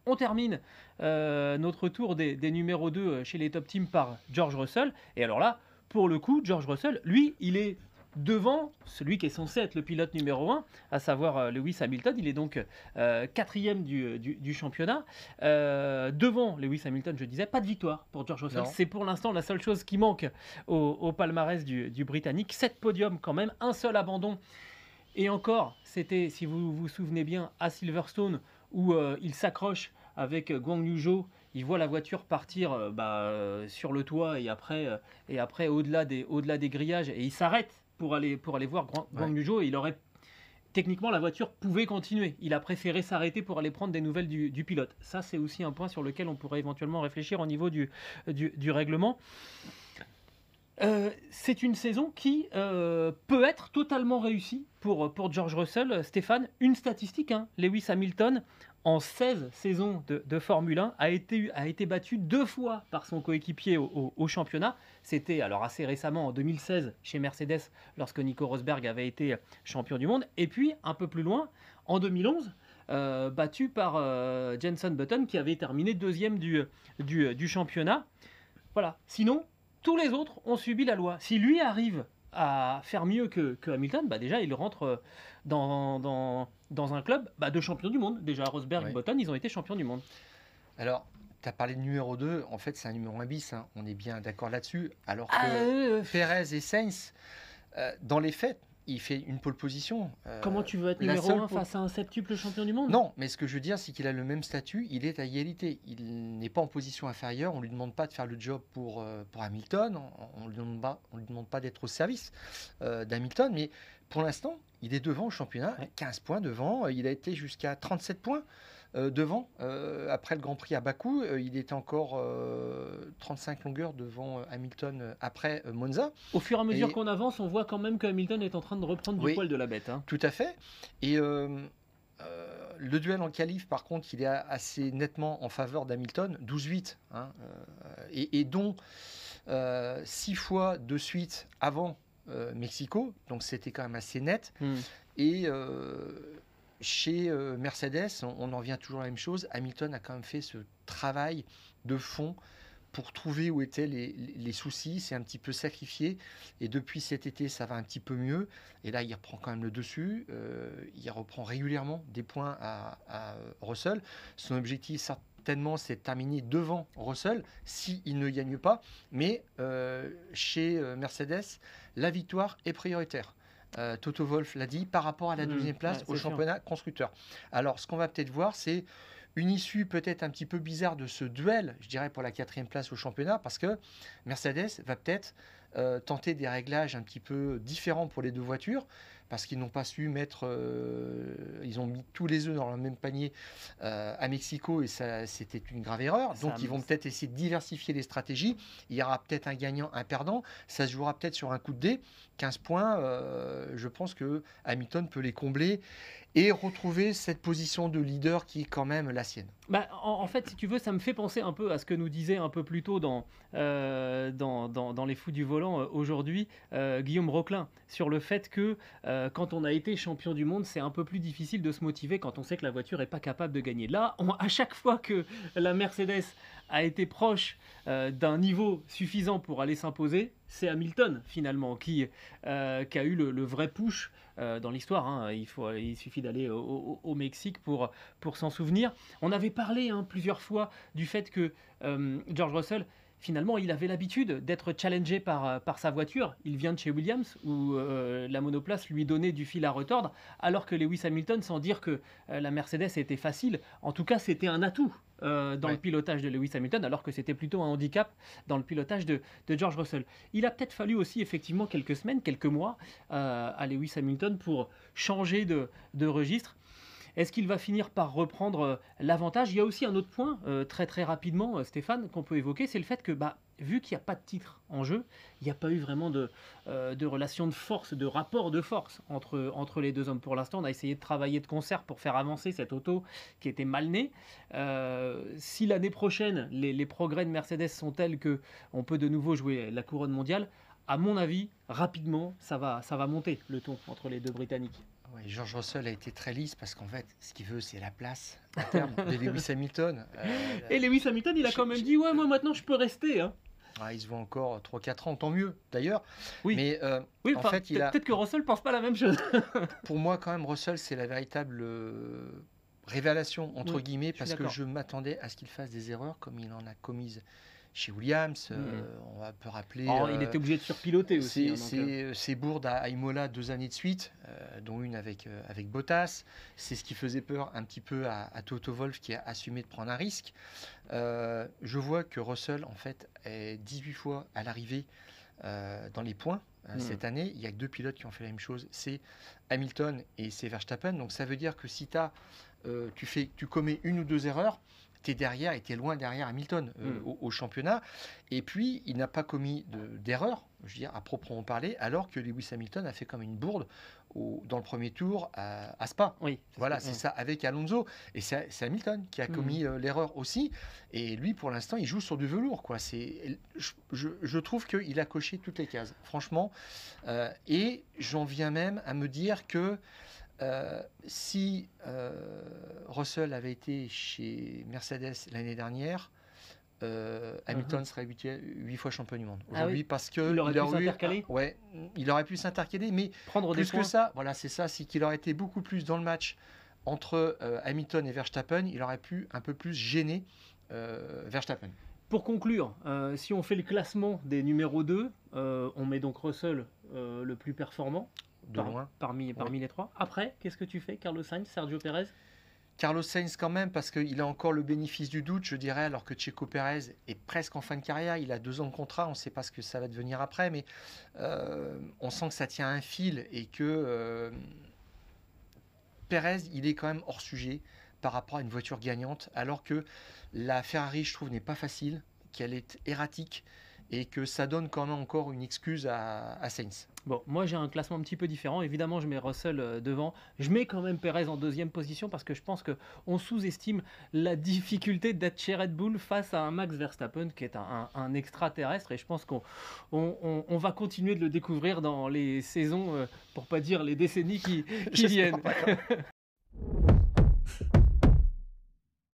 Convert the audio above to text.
On termine notre tour des numéros 2 chez les top teams par George Russell. Et alors là, pour le coup, George Russell, lui, il est devant celui qui est censé être le pilote numéro 1, à savoir Lewis Hamilton. Il est donc quatrième du championnat. Devant Lewis Hamilton, je disais, pas de victoire pour George Russell. Non. C'est pour l'instant la seule chose qui manque au palmarès du Britannique. 7 podiums quand même, un seul abandon. Et encore, c'était, si vous vous souvenez bien, à Silverstone, où il s'accroche avec Guang Yu Zhou. Il voit la voiture partir sur le toit et après au-delà des grillages. Et il s'arrête pour aller voir Guang Yu Zhou. Et techniquement, la voiture pouvait continuer. Il a préféré s'arrêter pour aller prendre des nouvelles du pilote. Ça, c'est aussi un point sur lequel on pourrait éventuellement réfléchir au niveau du règlement. C'est une saison qui peut être totalement réussie pour George Russell. Stéphane, une statistique, Lewis Hamilton, en 16 saisons de Formule 1, a été battu 2 fois par son coéquipier au championnat. C'était alors assez récemment, en 2016, chez Mercedes, lorsque Nico Rosberg avait été champion du monde. Et puis, un peu plus loin, en 2011, battu par Jenson Button, qui avait terminé deuxième du championnat. Voilà. Sinon, tous les autres ont subi la loi. Si lui arrive à faire mieux que Hamilton, déjà il rentre dans un club de champions du monde. Déjà Rosberg, Button, ils ont été champions du monde. Alors, tu as parlé de numéro 2, en fait c'est un numéro 1 bis, on est bien d'accord là-dessus. Alors que Perez et Sainz, dans les faits, il fait une pole position. Comment tu veux être numéro 1 face à un septuple champion du monde? Non, mais ce que je veux dire, c'est qu'il a le même statut, il est à égalité. Il n'est pas en position inférieure, on ne lui demande pas de faire le job pour Hamilton, on ne lui demande pas d'être au service d'Hamilton, mais pour l'instant, il est devant au championnat, 15 points devant, il a été jusqu'à 37 points. Devant, après le Grand Prix à Bakou, il était encore 35 longueurs devant Hamilton après Monza. Au fur et à mesure qu'on avance, on voit quand même que Hamilton est en train de reprendre du poil de la bête. Tout à fait. Et le duel en qualif, par contre, il est assez nettement en faveur d'Hamilton, 12-8, et dont 6 fois de suite avant Mexico, donc c'était quand même assez net. Et chez Mercedes, on en vient toujours à la même chose. Hamilton a quand même fait ce travail de fond pour trouver où étaient les soucis. C'est un petit peu sacrifié. Et depuis cet été, ça va un petit peu mieux. Et là, il reprend quand même le dessus. Il reprend régulièrement des points à Russell. Son objectif, certainement, c'est de terminer devant Russell s'il ne gagne pas. Mais chez Mercedes, la victoire est prioritaire. Toto Wolff l'a dit, par rapport à la deuxième place au championnat constructeur. Alors, ce qu'on va peut-être voir, c'est une issue peut-être un petit peu bizarre de ce duel, je dirais, pour la 4e place au championnat, parce que Mercedes va peut-être tenter des réglages un petit peu différents pour les deux voitures, parce qu'ils n'ont pas su mettre... ils ont mis tous les œufs dans le même panier à Mexico, et ça, c'était une grave erreur. Donc, ils vont peut-être essayer de diversifier les stratégies. Il y aura peut-être un gagnant, un perdant. Ça se jouera peut-être sur un coup de dé. 15 points, je pense que Hamilton peut les combler et retrouver cette position de leader qui est quand même la sienne. En fait, si tu veux, ça me fait penser un peu à ce que nous disait un peu plus tôt dans les fous du volant aujourd'hui Guillaume Roclin, sur le fait que quand on a été champion du monde, c'est un peu plus difficile de se motiver quand on sait que la voiture n'est pas capable de gagner. Là, à chaque fois que la Mercedes a été proche d'un niveau suffisant pour aller s'imposer, c'est Hamilton finalement qui a eu le vrai push dans l'histoire. Il suffit d'aller au Mexique pour s'en souvenir. On avait parlé plusieurs fois du fait que George Russell, finalement, il avait l'habitude d'être challengé par sa voiture. Il vient de chez Williams, où la monoplace lui donnait du fil à retordre, alors que Lewis Hamilton, sans dire que la Mercedes était facile, en tout cas, c'était un atout dans le pilotage de Lewis Hamilton, alors que c'était plutôt un handicap dans le pilotage de George Russell. Il a peut-être fallu aussi, effectivement, quelques semaines, quelques mois à Lewis Hamilton pour changer de registre. Est-ce qu'il va finir par reprendre l'avantage? Il y a aussi un autre point, très très rapidement, Stéphane, qu'on peut évoquer, c'est le fait que, vu qu'il n'y a pas de titre en jeu, il n'y a pas eu vraiment de relation de force, de rapport de force entre les deux hommes. Pour l'instant, on a essayé de travailler de concert pour faire avancer cette auto qui était mal née. Si l'année prochaine, les progrès de Mercedes sont tels qu'on peut de nouveau jouer la couronne mondiale, à mon avis, rapidement, ça va monter le ton entre les deux Britanniques. Ouais, George Russell a été très lisse parce qu'en fait, ce qu'il veut, c'est la place à terme de Lewis Hamilton. Et Lewis Hamilton, il a quand même dit, ouais, moi maintenant je peux rester, hein. Il se voit encore 3-4 ans, tant mieux d'ailleurs. Oui, Mais oui, en enfin, fait, il a, peut-être que Russell pense pas la même chose. pour moi, quand même, Russell, c'est la véritable révélation, entre Oui, guillemets, je suis parce que d'accord. je m'attendais à ce qu'il fasse des erreurs comme il en a commises chez Williams. Mhm. On peut rappeler Oh, il était obligé de surpiloter aussi, hein, donc, ses bourdes à Imola 2 années de suite, dont une avec Bottas. C'est ce qui faisait peur un petit peu à Toto Wolff qui a assumé de prendre un risque. Je vois que Russell, en fait, est 18 fois à l'arrivée dans les points. Cette année, il y a que 2 pilotes qui ont fait la même chose, c'est Hamilton et c'est Verstappen. Donc ça veut dire que si tu commets une ou deux erreurs, tu es derrière et tu es loin derrière Hamilton au championnat. Et puis, il n'a pas commis d'erreur, je veux dire, à proprement parler, alors que Lewis Hamilton a fait comme une bourde dans le premier tour à Spa. oui, Voilà, c'est ça, avec Alonso. Et c'est Hamilton qui a commis l'erreur aussi. Et lui, pour l'instant, il joue sur du velours, quoi. Je trouve qu'il a coché toutes les cases, franchement. Et j'en viens même à me dire que si Russell avait été chez Mercedes l'année dernière, Hamilton serait 8 fois champion du monde aujourd'hui, parce que il aurait pu s'intercaler. Ouais, il aurait pu s'intercaler, mais Prendre des plus points. que ça, voilà, c'est ça, c'est qu'il aurait été beaucoup plus dans le match entre Hamilton et Verstappen. Il aurait pu un peu plus gêner Verstappen. Pour conclure, si on fait le classement des numéros 2, on met donc Russell le plus performant De loin. parmi les trois. Après, qu'est-ce que tu fais? Carlos Sainz, Sergio Perez? Carlos Sainz quand même, parce qu'il a encore le bénéfice du doute, je dirais, alors que Checo Pérez est presque en fin de carrière. Il a 2 ans de contrat, on ne sait pas ce que ça va devenir après, mais on sent que ça tient un fil et que Pérez, il est quand même hors sujet par rapport à une voiture gagnante, alors que la Ferrari, je trouve, n'est pas facile, qu'elle est erratique et que ça donne quand même encore une excuse à Sainz. Bon, moi j'ai un classement un petit peu différent. Évidemment, je mets Russell devant. Je mets quand même Perez en deuxième position parce que je pense qu'on sous-estime la difficulté d'être chez Red Bull face à un Max Verstappen qui est un extraterrestre. Et je pense qu'on va continuer de le découvrir dans les saisons, pour pas dire les décennies qui viennent.